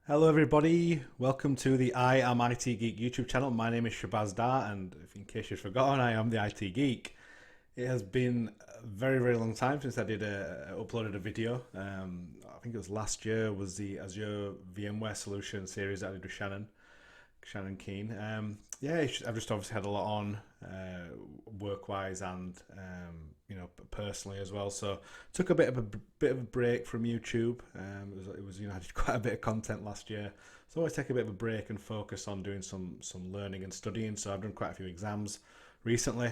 Hello, everybody. Welcome to the I Am IT Geek YouTube channel. My name is Shabazz Dar, and if in case you've forgotten, I am the IT Geek. It has been a very, very long time since I uploaded a video. I think it was last year was the Azure VMware Solution series that I did with Shannon Keen. I've just obviously had a lot on work-wise and personally as well. So took a bit of a break from YouTube. I did quite a bit of content last year, so I always take a bit of a break and focus on doing some learning and studying. So I've done quite a few exams recently,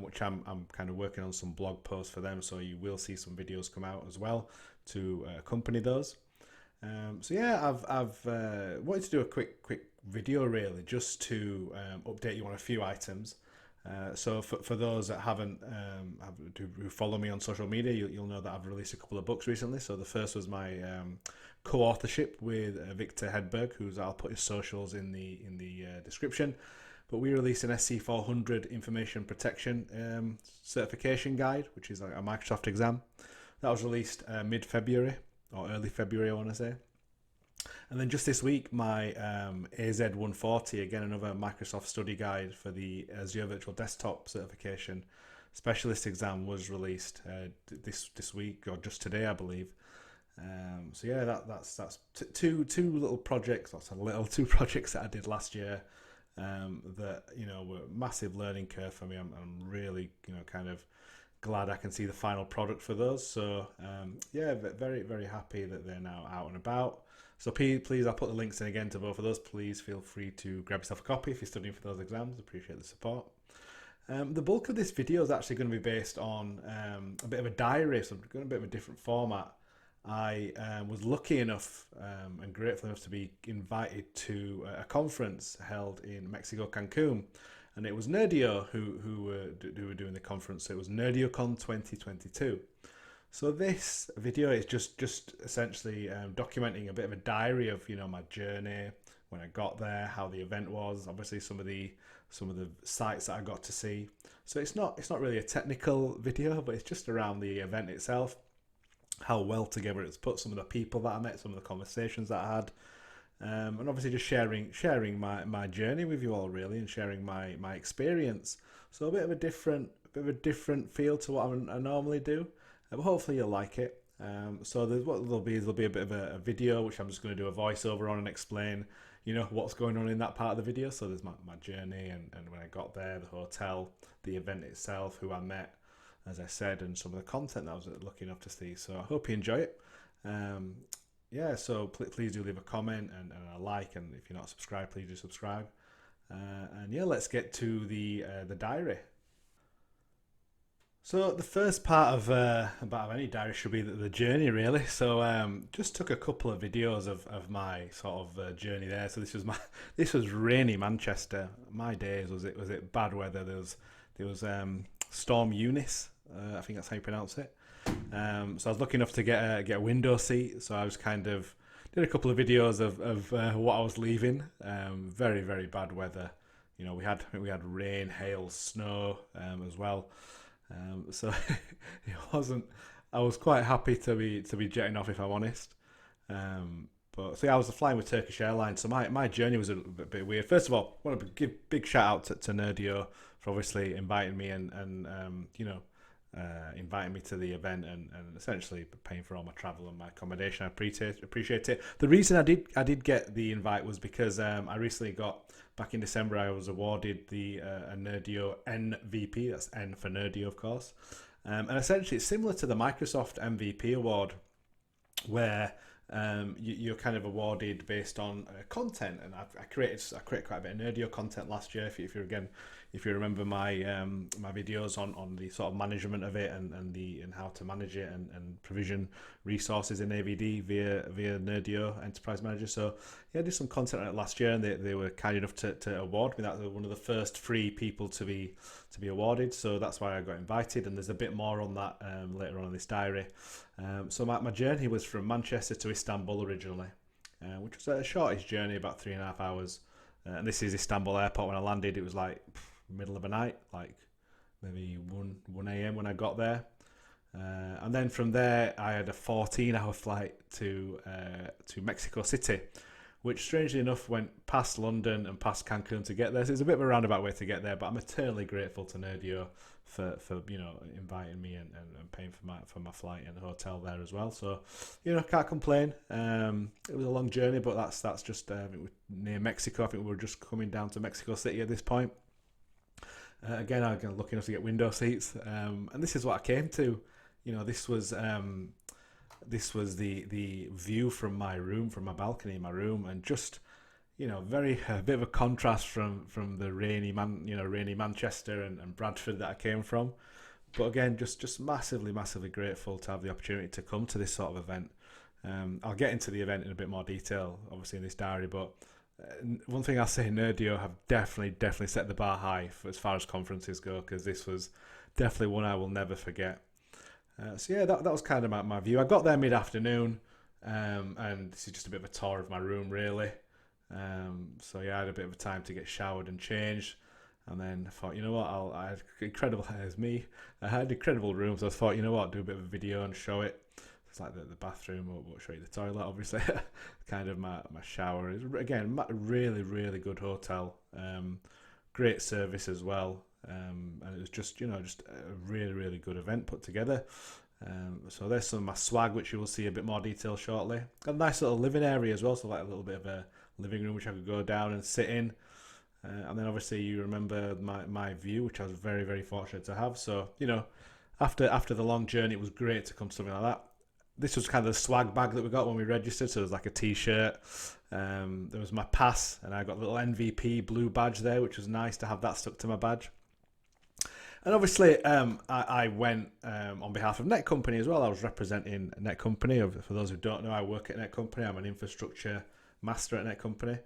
which I'm kind of working on some blog posts for them. So you will see some videos come out as well to accompany those. I've wanted to do a quick video really, just to update you on a few items. For those that who follow me on social media, you'll know that I've released a couple of books recently. So the first was my co-authorship with Victor Hedberg, who's I'll put his socials in the description. But we released an SC400 information protection certification guide, which is like a Microsoft exam. That was released mid-February or early February, I want to say. And then just this week, my AZ140, again another Microsoft study guide for the Azure Virtual Desktop certification specialist exam, was released this week, or just today, I believe. That's two little projects. That's a little two projects that I did last year. That were a massive learning curve for me. I'm really kind of glad I can see the final product for those. So very, very happy that they're now out and about. So please, I'll put the links in again to both of those. Please feel free to grab yourself a copy if you're studying for those exams. Appreciate the support. The bulk of this video is actually going to be based on a bit of a diary, so I'm going a bit of a different format. I was lucky enough and grateful enough to be invited to a conference held in Mexico, Cancun. And it was Nerdio who were doing the conference. So it was NerdioCon 2022. So this video is just essentially documenting a bit of a diary of my journey when I got there, how the event was, obviously some of the sites that I got to see. So it's not really a technical video, but it's just around the event itself, how well together it's put, some of the people that I met, some of the conversations that I had. And obviously just sharing my journey with you all really, and sharing my experience. So a bit of a different feel to what I normally do, but hopefully you'll like it. There'll be a bit of a video which I'm just going to do a voiceover on and explain what's going on in that part of the video. So there's my journey and when I got there, the hotel, the event itself, who I met, as I said, and some of the content that I was lucky enough to see. So I hope you enjoy it. So please do leave a comment and a like, and if you're not subscribed, please do subscribe. Let's get to the diary. So the first part of about any diary should be the journey really. So just took a couple of videos of my sort of journey there. So this was rainy Manchester. My days, was it bad weather. There was Storm Eunice. I think that's how you pronounce it. So I was lucky enough to get a window seat. So I was kind of did a couple of videos of what I was leaving. Very, very bad weather. We had rain, hail, snow as well. So it wasn't. I was quite happy to be jetting off, if I'm honest. I was flying with Turkish Airlines, so my journey was a bit weird. First of all, I want to give big shout out to Nerdio for obviously inviting me and inviting me to the event and essentially paying for all my travel and my accommodation. I appreciate it. The reason I did get the invite was because I recently got, back in December, I was awarded the a Nerdio MVP. That's N for Nerdio, of course. And essentially it's similar to the Microsoft MVP award, where you're kind of awarded based on content, and I created quite a bit of Nerdio content last year. If you remember my my videos on the sort of management of it and how to manage it and provision resources in AVD via Nerdio Enterprise Manager. So I did some content on it last year, and they were kind enough to award me. That was one of the first 3 people to be awarded. So that's why I got invited, and there's a bit more on that later on in this diary. So my journey was from Manchester to Istanbul originally, which was a shortish journey, about 3.5 hours. And this is Istanbul airport. When I landed, it was like middle of the night, like maybe 1 a.m. when I got there. And then from there, I had a 14-hour flight to Mexico City, which strangely enough went past London and past Cancun to get there. So it's a bit of a roundabout way to get there, but I'm eternally grateful to Nerdio for inviting me and paying for my flight and hotel there as well. So can't complain. It was a long journey, but that's just I think we're near Mexico. I think we were just coming down to Mexico City at this point. Again, I'm lucky enough to get window seats, and this is what I came to. This was the view from my room, from my balcony in my room, and just very a bit of a contrast from the rainy Manchester and Bradford that I came from. But again, just massively grateful to have the opportunity to come to this sort of event. I'll get into the event in a bit more detail, obviously in this diary, but one thing I'll say, Nerdio have definitely set the bar high for as far as conferences go, because this was definitely one I will never forget. That was kind of my view. I got there mid-afternoon, and this is just a bit of a tour of my room, really. I had a bit of time to get showered and changed, and then I thought, I had incredible, as me, I had incredible rooms. So I thought, do a bit of a video and show it. It's like the bathroom, or we'll show you the toilet, obviously. Kind of my shower is, again, really good hotel. Great service as well. And it was just a really good event put together. So there's some of my swag, which you will see a bit more detail shortly. Got a nice little living area as well, so like a little bit of a living room which I could go down and sit in. And then obviously you remember my view, which I was very fortunate to have. So after the long journey, it was great to come to something like that. This was kind of the swag bag that we got when we registered. So there was like a t-shirt. There was my pass, and I got a little MVP blue badge there, which was nice to have that stuck to my badge. And obviously, I went on behalf of Netcompany as well. I was representing Netcompany. For those who don't know, I work at Netcompany. I'm an infrastructure master at Netcompany.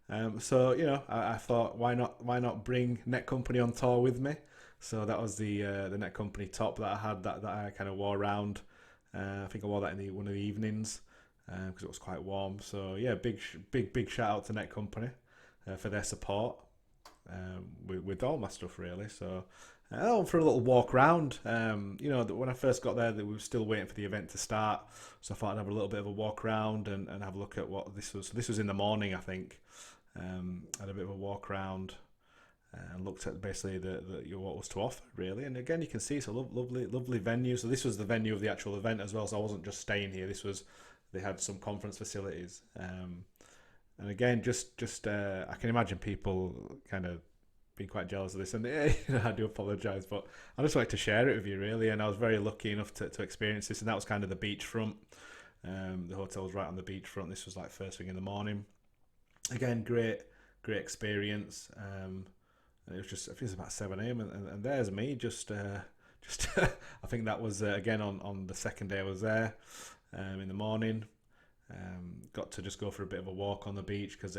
I thought, why not bring Netcompany on tour with me? So that was the Netcompany top that I had that I kind of wore around. I think I wore that in one of the evenings because it was quite warm. So yeah, big shout out to Netcompany for their support with all my stuff really. So. For a little walk around. When I first got there, we were still waiting for the event to start, so I thought I'd have a little bit of a walk around and have a look at what this was. So this was in the morning, I think. Had a bit of a walk around and looked at basically what was to offer, really. And again, you can see it's a lovely venue. So this was the venue of the actual event as well. So I wasn't just staying here. They had some conference facilities. And again, I can imagine people kind of being quite jealous of this, and I do apologise, but I just like to share it with you really. And I was very lucky enough to experience this, and that was kind of the beachfront. The hotel was right on the beachfront. This was like first thing in the morning. Again, great experience. And it was I think it was about 7 a.m. and there's me just I think that was again on the second day I was there in the morning. Got to just go for a bit of a walk on the beach because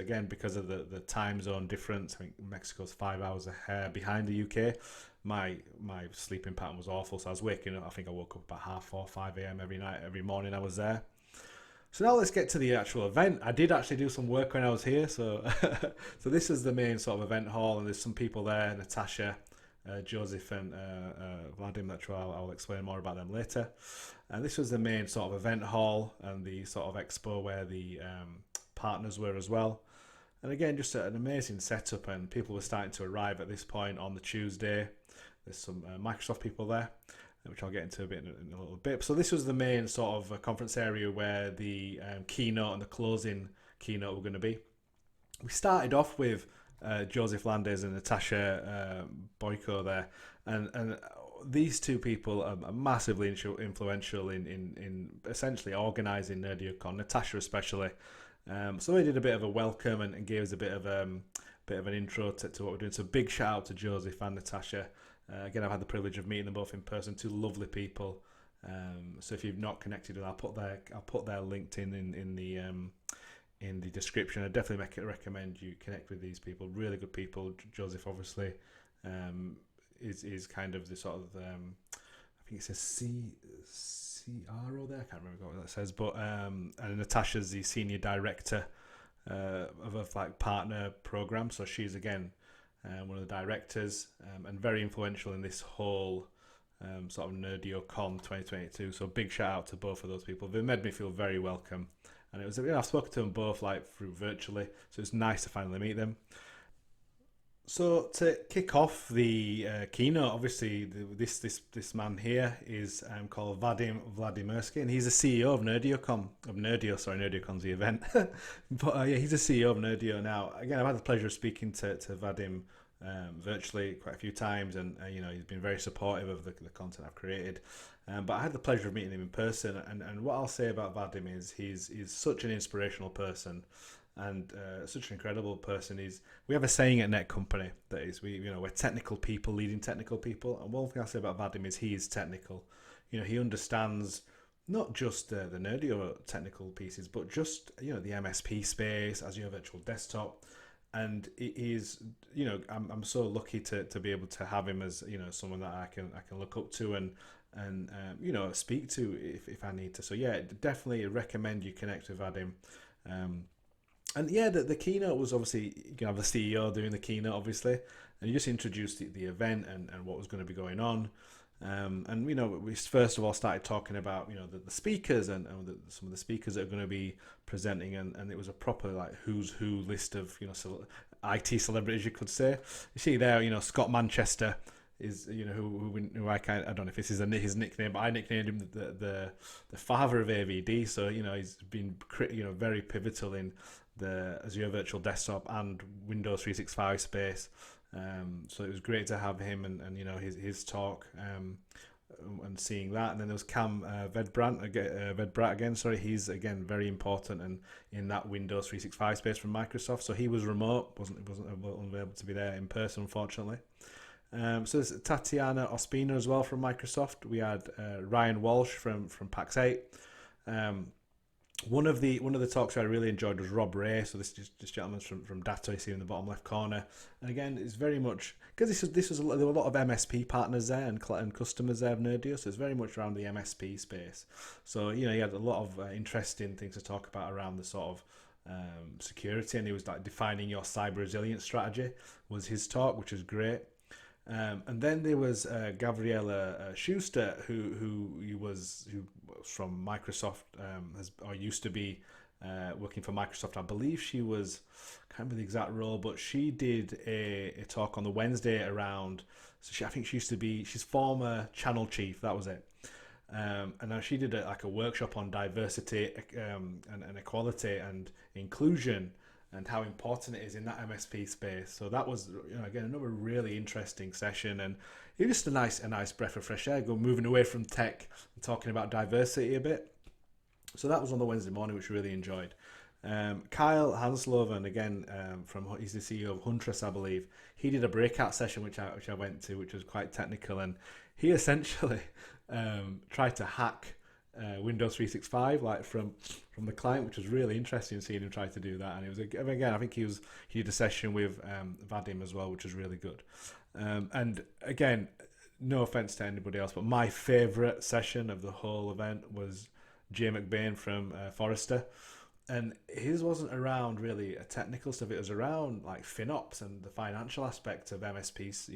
of the time zone difference. I think Mexico's 5 hours behind the UK. My sleeping pattern was awful, so I was waking up. I think I woke up about 4:30, 5 a.m. every morning I was there. So now let's get to the actual event. I did actually do some work when I was here, so so this is the main sort of event hall, and there's some people there: Natasha, Joseph, and Vadim. That I'll explain more about them later. And this was the main sort of event hall and the sort of expo where the partners were as well. And again, just an amazing setup, and people were starting to arrive at this point on the Tuesday. There's some Microsoft people there, which I'll get into a bit in a little bit. So this was the main sort of conference area where the keynote and the closing keynote were going to be. We started off with Joseph Landes and Natasha Boyko there, and these two people are massively influential in essentially organising NerdioCon, Natasha especially. So they did a bit of a welcome and gave us a bit of an intro to what we're doing. So big shout out to Joseph and Natasha. Again, I've had the privilege of meeting them both in person. Two lovely people. So if you've not connected with them, I'll put their LinkedIn in the description. I definitely recommend you connect with these people. Really good people. Joseph obviously is kind of the sort of I think it says CRO there. I can't remember what that says, but and Natasha's the senior director of a like partner program. So she's again one of the directors and very influential in this whole sort of NerdioCon 2022. So big shout out to both of those people. They made me feel very welcome. And it was, I've spoken to them both like through virtually, so it's nice to finally meet them. So to kick off the keynote, obviously this man here is called Vadim Vladimirsky, and he's the CEO of NerdioCon of Nerdio. Sorry, NerdioCon's the event, but yeah, he's the CEO of Nerdio now. Again, I've had the pleasure of speaking to Vadim virtually quite a few times, and he's been very supportive of the content I've created. But I had the pleasure of meeting him in person, and what I'll say about Vadim is he's such an inspirational person and such an incredible person. We have a saying at Net Company that is we're technical people leading technical people, and one thing I say about Vadim is he is technical. He understands not just the Nerdio technical pieces, but just the MSP space, Azure Virtual Desktop, and it is I'm so lucky to be able to have him as someone that I can look up to and speak to if I need to. So yeah, definitely recommend you connect with Vadim. And yeah, the keynote was obviously you can have the CEO doing the keynote, obviously, and you just introduced the event and what was going to be going on. And we first of all started talking about the speakers and some of the speakers that are going to be presenting, and it was a proper like who's who list of IT celebrities, you could say. You see there, Scott Manchester is who I don't know if this is his nickname, but I nicknamed him the father of AVD. So he's been very pivotal in the Azure Virtual Desktop and Windows 365 space. So it was great to have him and his talk and seeing that. And then there was Cam Vedbrat again. Sorry, he's again very important and in that Windows 365 space from Microsoft. So he was remote, wasn't able to be there in person, unfortunately. So there's Tatiana Ospina as well from Microsoft. We had Ryan Walsh from PAX 8. One of the talks I really enjoyed was Rob Ray. So this gentleman's from Datto, you see in the bottom left corner. And again, it's very much because there were a lot of MSP partners there and customers there of Nerdio. So it's very much around the MSP space. So he had a lot of interesting things to talk about around the sort of security, and he was like defining your cyber resilience strategy was his talk, which was great. And then there was Gabriella Schuster, who was from Microsoft, used to be working for Microsoft. I believe she was, I can't remember the exact role, but she did a talk on the Wednesday around. So I think she's former channel chief. That was it. And now she did a workshop on diversity and equality and inclusion, and how important it is in that MSP space. So that was, again, another really interesting session, and it was just a nice breath of fresh air, moving away from tech and talking about diversity a bit. So that was on the Wednesday morning, which I really enjoyed. Kyle Hansloven, again, he's the CEO of Huntress, I believe. He did a breakout session, which I went to, which was quite technical, and he essentially tried to hack Windows 365 like from the client, which was really interesting seeing him try to do that. And it was again, I think he did a session with Vadim as well, which was really good. And again, no offense to anybody else, but my favorite session of the whole event was Jay McBain from Forster. And his wasn't around really a technical stuff. It was around like FinOps and the financial aspect of MSPs,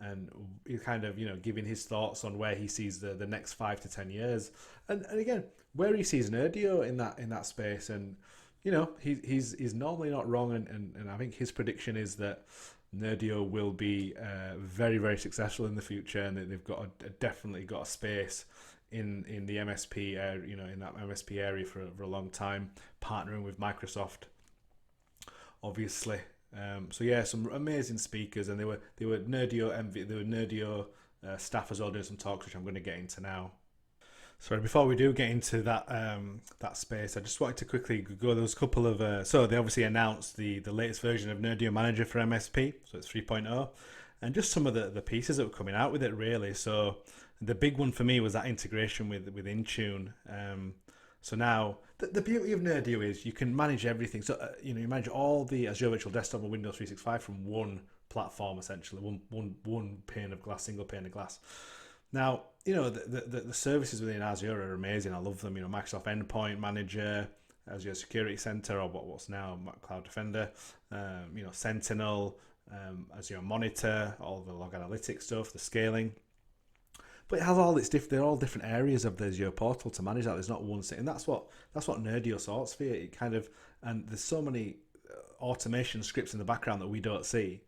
and he kind of giving his thoughts on where he sees the next 5 to 10 years, and again where he sees Nerdio in that space. And he's normally not wrong, and I think his prediction is that Nerdio will be very, very successful in the future, and that they've definitely got a space in the MSP area, in that MSP area for a long time, partnering with Microsoft, obviously. So yeah, some amazing speakers, and they were Nerdio staff as well doing some talks, which I'm going to get into now. Sorry, before we do get into that space, I just wanted to quickly go. There was a couple of so they obviously announced the latest version of Nerdio Manager for MSP, so it's 3.0, and just some of the pieces that were coming out with it really. So the big one for me was that integration with Intune. So now the beauty of Nerdio is you can manage everything. So you manage all the Azure Virtual Desktop and Windows 365 from one platform, essentially one pane of glass, single pane of glass. Now the services within Azure are amazing. I love them. Microsoft Endpoint Manager, Azure Security Center, or what's now Cloud Defender. Sentinel, Azure Monitor, all the log analytics stuff, the scaling. but it has all its they're all different areas of the Azure portal to manage that. There's not one thing, and that's what Nerdio sorts for you. It kind of, and there's so many automation scripts in the background that we don't see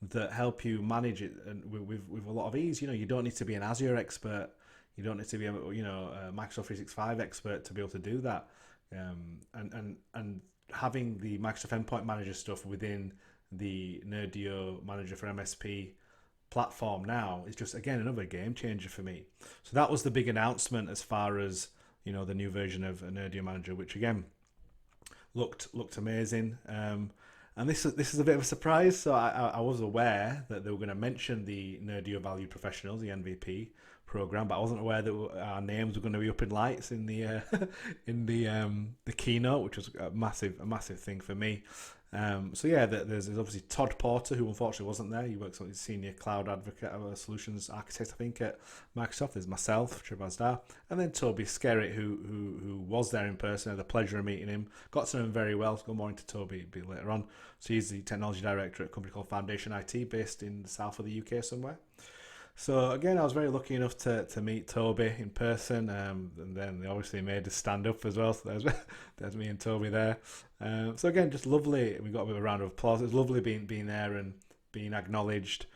that help you manage it, and with a lot of ease. You don't need to be an Azure expert. You don't need to be a Microsoft 365 expert to be able to do that. And having the Microsoft Endpoint Manager stuff within the Nerdio Manager for MSP platform now is just, again, another game changer for me. So that was the big announcement as far as the new version of Nerdio Manager, which again looked amazing. And this is a bit of a surprise. So I was aware that they were going to mention the Nerdio Value Professionals, the NVP program, but I wasn't aware that our names were going to be up in lights in the in the keynote, which was a massive thing for me. So yeah, there's obviously Todd Porter, who unfortunately wasn't there. He works as senior cloud advocate, solutions architect, I think, at Microsoft. There's myself, Tribazda, and then Toby Skerritt, who was there in person. I had the pleasure of meeting him. Got to know him very well. So go more into Toby a bit later on. So he's the technology director at a company called Foundation IT, based in the south of the UK somewhere. So again, I was very lucky enough to meet Toby in person, and then they obviously made us stand up as well. So there's me and Toby there. So again, just lovely. We got a bit of a round of applause. It was lovely being there and being acknowledged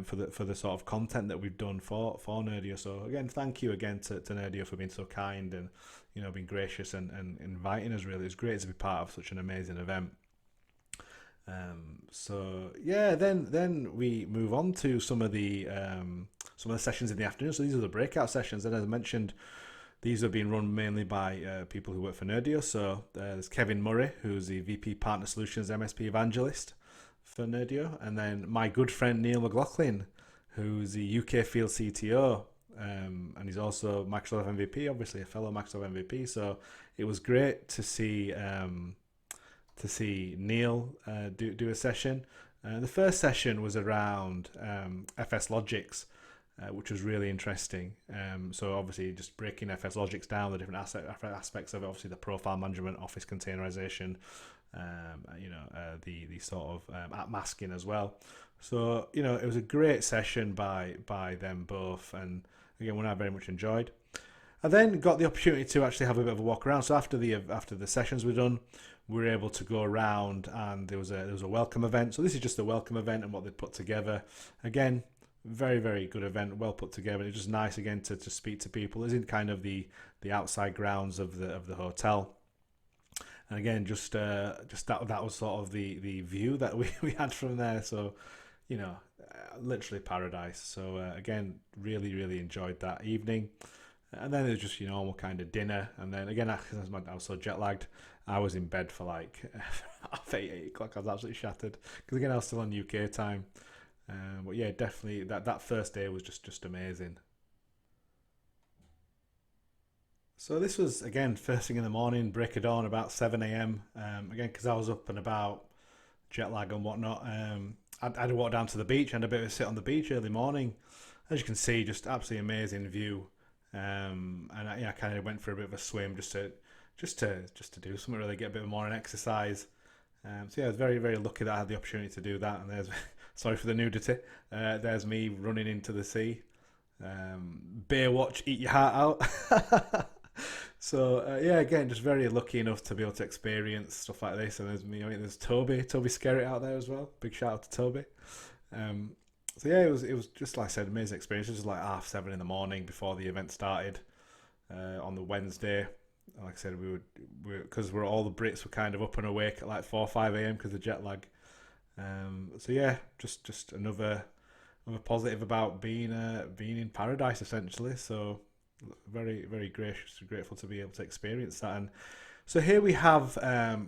for the sort of content that we've done for Nerdio. So again, thank you again to Nerdio for being so kind and being gracious and inviting us. Really, it's great to be part of such an amazing event. So yeah, then we move on to some of the sessions in the afternoon. So these are the breakout sessions, and as I mentioned, these are being run mainly by people who work for Nerdio. So there's Kevin Murray, who's the VP Partner Solutions MSP Evangelist for Nerdio, and then my good friend Neil McLaughlin, who's the UK Field CTO, and he's also Microsoft MVP, obviously a fellow Microsoft MVP. So it was great to see Neil do a session. The first session was around FS Logics, which was really interesting. So obviously just breaking FS Logics down, the different aspects of it, obviously the profile management, office containerization, the sort of app masking as well. So, it was a great session by them both, and again, one I very much enjoyed. I then got the opportunity to actually have a bit of a walk around. So after the sessions were done, we were able to go around, and there was a welcome event. So this is just a welcome event and what they put together. Again, very, very good event, well put together. It's just nice again to speak to people. It's in kind of the outside grounds of the hotel. And again, just that was sort of the view that we had from there. So, literally paradise. So again, really, really enjoyed that evening. And then it was just normal kind of dinner. And then again, I was so jet lagged, I was in bed for like half 8 o'clock. I was absolutely shattered because again, I was still on UK time. But yeah, definitely that first day was just amazing. So this was again first thing in the morning, break of dawn, about 7 a.m. Again, because I was up and about, jet lag and whatnot. I had to walk down to the beach and a bit of a sit on the beach early morning. As you can see, just absolutely amazing view. And I kind of went for a bit of a swim just to do something, really get a bit more an exercise. So yeah, I was very, very lucky that I had the opportunity to do that. And there's sorry for the nudity. There's me running into the sea. Bear watch, eat your heart out. So yeah, again, just very lucky enough to be able to experience stuff like this. And there's me. There's Toby Skerritt out there as well. Big shout out to Toby. So yeah, it was just like I said, amazing experience. It was like 7:30 in the morning before the event started on the Wednesday. Like I said, we because we're all the Brits were kind of up and awake at like 4 or 5 a.m. because of jet lag. So yeah, just another positive about being in paradise essentially. So very, very grateful to be able to experience that. And so here we have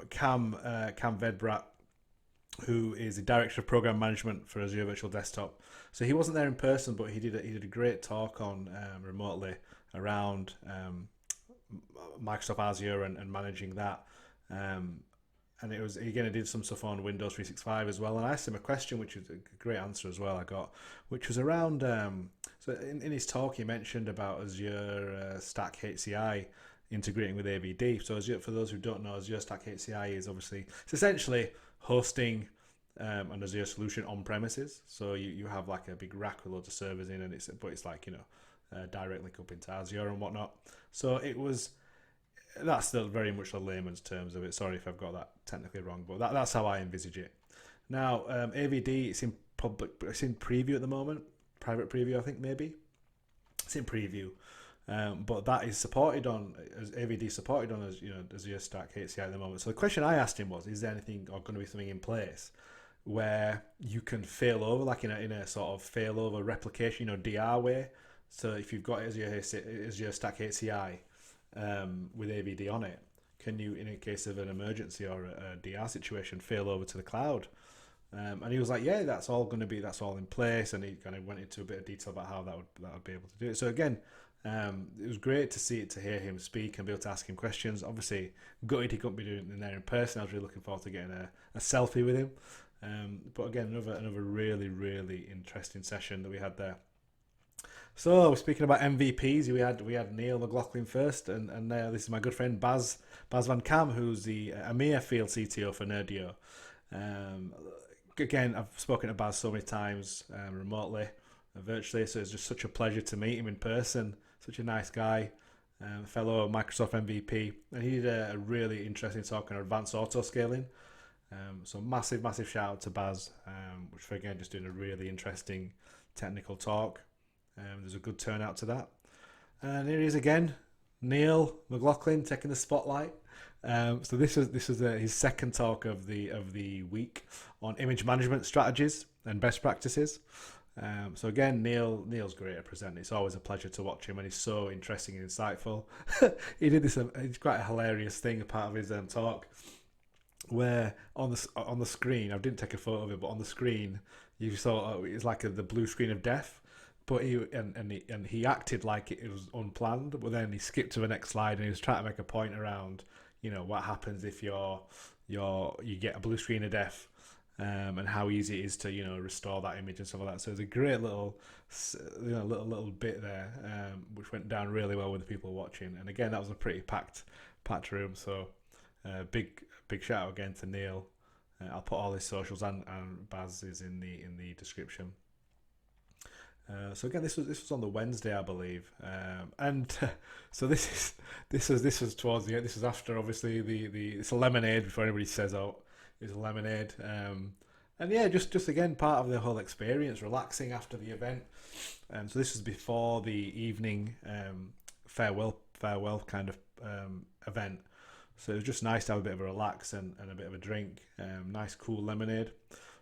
Cam Vedbrat, who is the Director of Program Management for Azure Virtual Desktop. So he wasn't there in person, but he did a great talk on remotely around Microsoft Azure and managing that. And it was, again, I did some stuff on Windows 365 as well. And I asked him a question, which was a great answer as well I got, which was around, so in his talk he mentioned about Azure Stack HCI integrating with AVD. So Azure, for those who don't know, Azure Stack HCI is obviously, it's essentially hosting an Azure solution on premises. So you have like a big rack with loads of servers in, and it's like direct link up into Azure and whatnot. So that's still very much the layman's terms of it. Sorry if I've got that technically wrong, but that's how I envisage it. Now, AVD, it's in public, it's in preview at the moment, private preview, I think maybe. It's in preview, but that is supported on as AVD supported on as Azure Stack HCI at the moment. So the question I asked him was, is there anything or going to be something in place where you can fail over, like in a sort of fail over replication, DR way? So if you've got Azure Stack HCI with AVD on it, can you, in a case of an emergency or a DR situation, fail over to the cloud? And he was like, yeah, that's all in place. And he kind of went into a bit of detail about how that would be able to do it. So again, it was great to hear him speak and be able to ask him questions. Obviously, gutted he couldn't be doing it there in person. I was really looking forward to getting a selfie with him. But again, another really, really interesting session that we had there. So speaking about MVPs, we had Neil McLaughlin first, and this is my good friend Baz Van Kam, who's the EMEA field CTO for Nerdio. Again, I've spoken to Baz so many times remotely, virtually, so it's just such a pleasure to meet him in person. Such a nice guy, fellow Microsoft MVP, and he did a really interesting talk on advanced auto scaling. So massive shout out to Baz, which for again just doing a really interesting technical talk. There's a good turnout to that. And here he is again, Neil McLaughlin taking the spotlight. So this was his second talk of the week on image management strategies and best practices. So again, Neil's great at presenting. It's always a pleasure to watch him, and he's so interesting and insightful. He did this. It's quite a hilarious thing, a part of his talk, where on the screen, I didn't take a photo of it, but on the screen you saw it's like the blue screen of death. But he acted like it was unplanned, but then he skipped to the next slide and he was trying to make a point around, what happens if you get a blue screen of death, and how easy it is to restore that image and stuff like that. So it's a great little little bit there, which went down really well with the people watching. And again, that was a pretty packed room. So big shout out again to Neil. I'll put all his socials and Baz is in the description. So again, this was on the Wednesday, I believe, and so this was towards the end. This was after obviously it's a lemonade before anybody says it's a lemonade, and yeah, just again part of the whole experience, relaxing after the event. So this was before the evening farewell kind of event. So it was just nice to have a bit of a relax and a bit of a drink. Nice cool lemonade.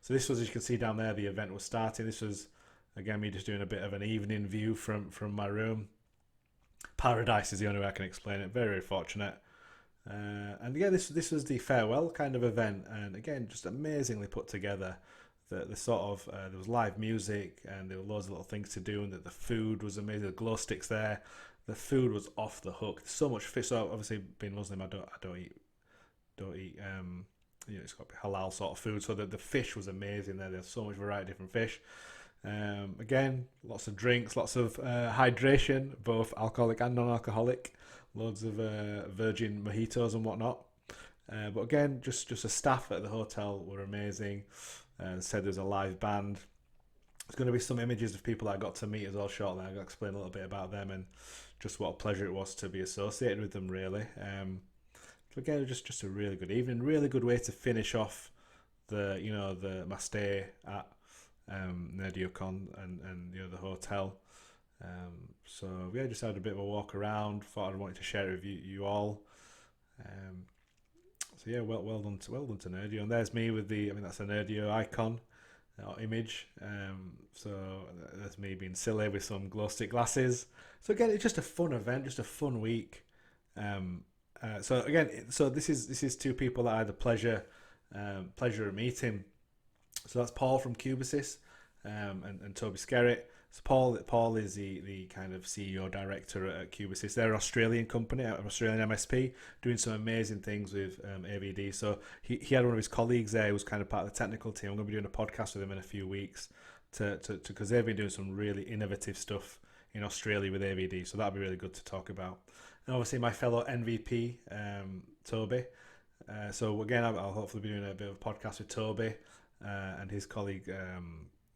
So this was, as you can see down there, the event was starting. This was, again, me just doing a bit of an evening view from my room. Paradise is the only way I can explain it. Very, very fortunate. And again, this was the farewell kind of event. And again, just amazingly put together. The sort of, there was live music and there were loads of little things to do. And the food was amazing. The glow sticks there. The food was off the hook. So much fish. So obviously, being Muslim, I don't eat. It's got to be halal sort of food. So the fish was amazing there. There's so much variety of different fish. Again, lots of drinks, lots of hydration, both alcoholic and non-alcoholic. Loads of virgin mojitos and whatnot. But again, just the staff at the hotel were amazing. Said there's a live band. There's going to be some images of people that I got to meet as well shortly. I'm going to explain a little bit about them and just what a pleasure it was to be associated with them, really. So again, just a really good evening, really good way to finish off my stay at NerdioCon and the hotel. So yeah, just had a bit of a walk around. Thought I wanted to share it with you all. So yeah, well done to Nerdio. And there's me with that's a Nerdio icon or image. So that's me being silly with some glow stick glasses. So again, it's just a fun event, just a fun week. So this is two people that I had the pleasure of meeting. So that's Paul from Cubasys, and Toby Skerritt. So Paul is the kind of CEO director at Cubasys. They're an Australian company, an Australian MSP, doing some amazing things with AVD. So he had one of his colleagues there who was kind of part of the technical team. I'm going to be doing a podcast with him in a few weeks because they've been doing some really innovative stuff in Australia with AVD. So that'll be really good to talk about. And obviously my fellow MVP, Toby. So again, I'll hopefully be doing a bit of a podcast with Toby and his colleague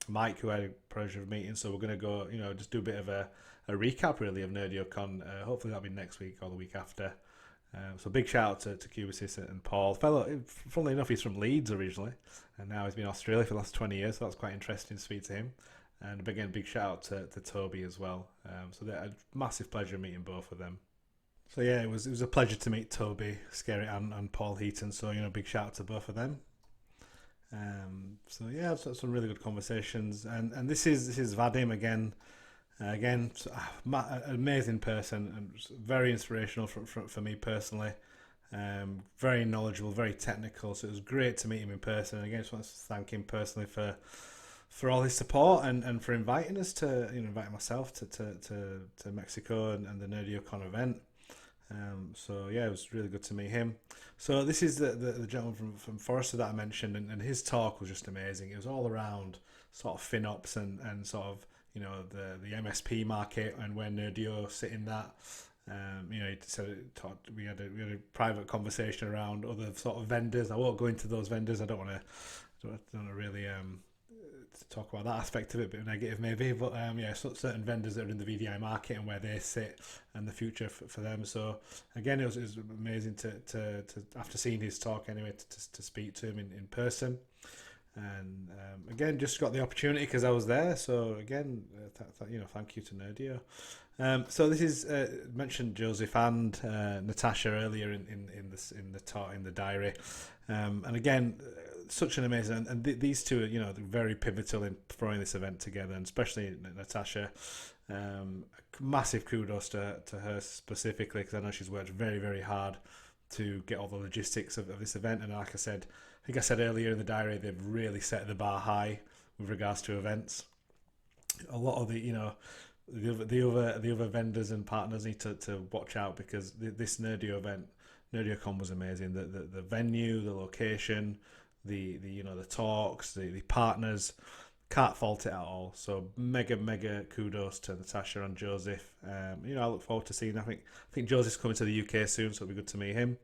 Mike, who I had a pleasure of meeting. So we're going to go, just do a bit of a recap really of NerdioCon. Hopefully that'll be next week or the week after. So big shout out to Cubasys and Paul. Funnily enough, he's from Leeds originally, and now he's been in Australia for the last 20 years. So that's quite interesting to speak to him. And again, big shout out to Toby as well. So a massive pleasure meeting both of them. So yeah, it was a pleasure to meet Toby Scary and Paul Heaton. So big shout out to both of them. So yeah, I've had some really good conversations, and this is Vadim again. Again, an amazing person and very inspirational for me personally. Very knowledgeable, very technical. So it was great to meet him in person. And again, just want to thank him personally for all his support and for inviting us inviting myself to Mexico and the NerdioCon event. So yeah, it was really good to meet him. So this is the gentleman from Forster that I mentioned, and his talk was just amazing. It was all around sort of FinOps and sort of the MSP market and where Nerdio sit in that. He said we had a private conversation around other sort of vendors. I won't go into those vendors. I don't want to really to talk about that aspect of it, a bit negative maybe, but certain vendors that are in the VDI market and where they sit and the future for them. So again, it was amazing to after seeing his talk anyway to speak to him in person. And again, just got the opportunity because I was there. So again, thank you to Nerdio. So this is mentioned Joseph and Natasha earlier in the diary, and again, such an amazing and these two are very pivotal in throwing this event together, and especially Natasha. Massive kudos to her specifically, because I know she's worked very, very hard to get all the logistics of this event. And like I said, I think I said earlier in the diary, they've really set the bar high with regards to events. A lot of the other vendors and partners need to watch out, because this NerdioCon was amazing. The venue, the location, the talks, the partners, can't fault it at all. So mega kudos to Natasha and Joseph. I look forward to seeing. I think Joseph's coming to the UK soon, so it'll be good to meet him.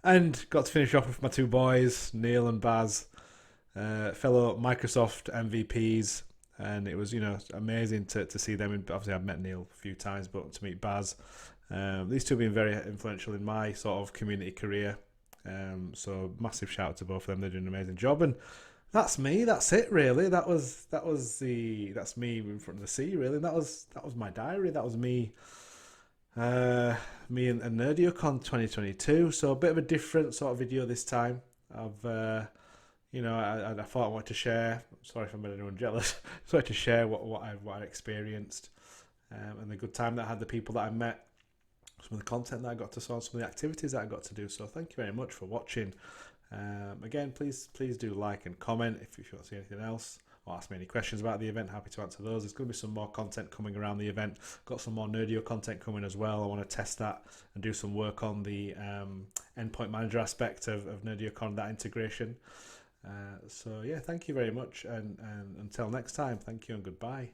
And got to finish off with my two boys, Neil and Baz, fellow Microsoft MVPs, and it was amazing to see them. Obviously, I've met Neil a few times, but to meet Baz, these two have been very influential in my sort of community career. So massive shout out to both of them. They're doing an amazing job, and that's me. That's it, really. That's me in front of the sea, really. That was my diary. That was me. Me and NerdioCon 2022. So a bit of a different sort of video this time. I thought I wanted to share. Sorry if I made anyone jealous. I wanted to share what I experienced, and the good time that I had, the people that I met, some of the content that I got to saw, some of the activities that I got to do. So thank you very much for watching. Again, please do like and comment if you want to see anything else, or ask me any questions about the event. Happy to answer those. There's going to be some more content coming around the event. Got some more Nerdio content coming as well. I want to test that and do some work on the endpoint manager aspect of NerdioCon, that integration. So yeah, thank you very much, and until next time, thank you and goodbye.